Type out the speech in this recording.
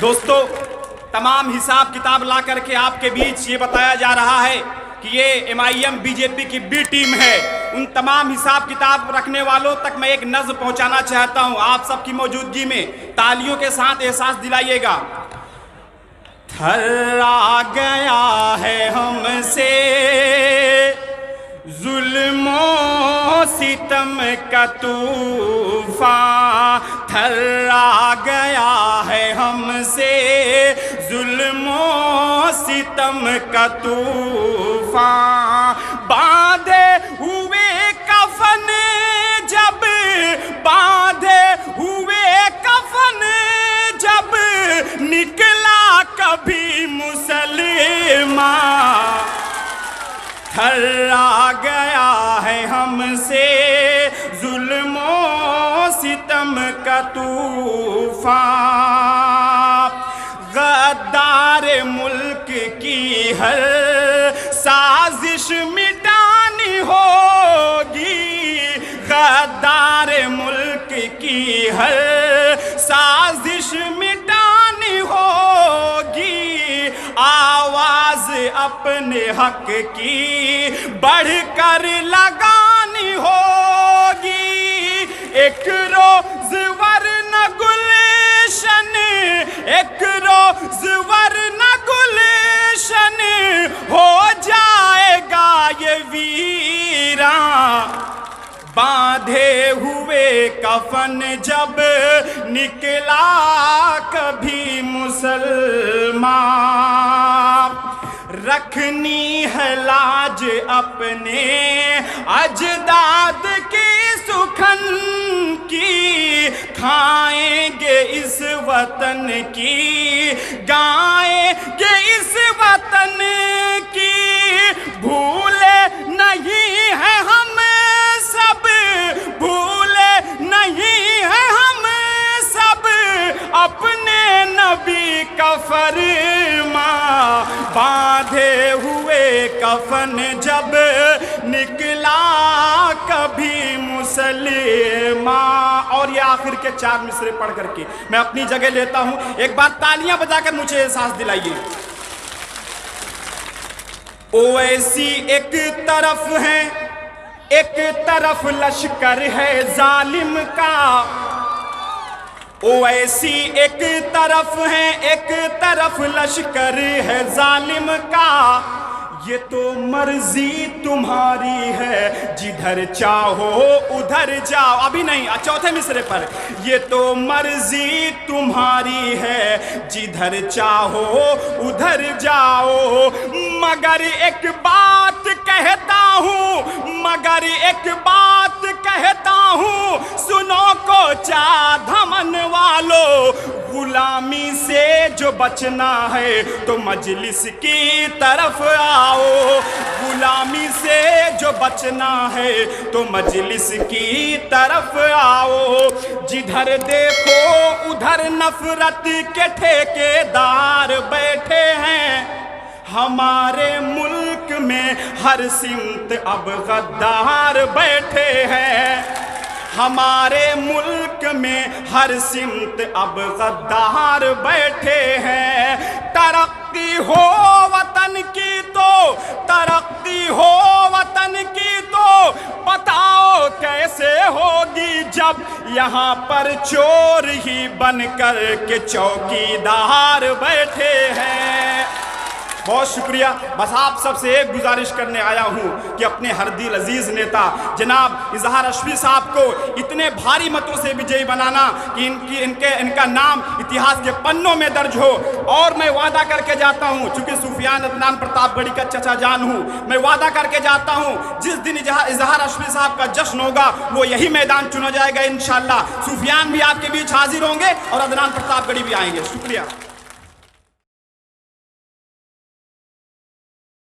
دوستو تمام حساب کتاب لا کر کے آپ کے بیچ یہ بتایا جا رہا ہے کہ یہ MIM بی جے پی کی بی ٹیم ہے. ان تمام حساب کتاب رکھنے والوں تک میں ایک نظم پہنچانا چاہتا ہوں. آپ سب کی موجودگی میں تالیوں کے ساتھ احساس دلائیے گا. تھرا گیا ہے ہم سے ظلم و ستم کا طوفان، تھرا گیا ہے ہم سے ظلم و ستم کا طوفان. باندھے ہوئے کفن جب باندھے ہوئے کفن جب نکلا کبھی مسلمان، تھرا گیا ہے ہم سے ظلم و ستم کا طوفان. غدار ملک کی ہر سازش مٹانی ہوگی، غدار ملک کی ہر سازش مٹانی ہوگی. آواز اپنے حق کی بڑھ کر لگانی ہوگی. ایک روز ورنہ گلشن، ایک روز ورنہ گلشن ہو جائے گا یہ ویران. باندھے ہوئے کفن جب نکلا کبھی مسلمان. رکھنی ہے لاج اپنے اجداد کی سخن کی، کھائیں گے اس وطن کی، گائیں گے اس وطن کی. بھولے نہیں ہیں ہم سب، بھولے نہیں ہیں ہم سب اپنے نبی کا فرمان. باندھے ہوئے کفن جب نکلا کبھی مسلمان. اور یہ آخر کے 4 مصرے پڑھ کر کے میں اپنی جگہ لیتا ہوں. ایک بار تالیاں بجا کر مجھے احساس دلائیے. اویسی ایک طرف ہے، ایک طرف لشکر ہے ظالم کا. اویسی ایک طرف ہے، ایک طرف لشکر ہے ظالم کا. یہ تو مرضی تمہاری ہے جدھر چاہو ادھر جاؤ. ابھی نہیں، چوتھے مصرے پر. یہ تو مرضی تمہاری ہے جدھر چاہو ادھر جاؤ. مگر ایک بات کہتا ہوں، مگر ایک بات کہتا ہوں، سنو کو دھمن والو. غلامی سے جو بچنا ہے تو مجلس کی طرف آؤ. غلامی سے جو بچنا ہے تو مجلس کی طرف آؤ. جدھر دیکھو ادھر نفرت کے ٹھیکیدار بیٹھے ہیں. ہمارے ملک میں ہر سمت اب غدار بیٹھے ہیں. ہمارے ملک میں ہر سمت اب غدار بیٹھے ہیں. ترقی ہو وطن کی تو، ترقی ہو وطن کی تو بتاؤ کیسے ہوگی جب یہاں پر چور ہی بن کر کے چوکیدار بیٹھے ہیں. بہت شکریہ. بس آپ سب سے ایک گزارش کرنے آیا ہوں کہ اپنے ہر دل عزیز نیتا جناب اظہار اشفی صاحب کو اتنے بھاری متوں سے وجئی بنانا کہ ان کا نام اتہاس کے پنوں میں درج ہو. اور میں وعدہ کر کے جاتا ہوں، چونکہ سفیان عدنان پرتاپ گڑھی کا چچا جان ہوں، میں وعدہ کر کے جاتا ہوں جس دن اظہار اشفی صاحب کا جشن ہوگا وہ یہی میدان چنا جائے گا انشاءاللہ. سفیان بھی آپ کے بیچ حاضر ہوں گے اور عدنان پرتاپ گڑھی بھی آئیں گے. شکریہ.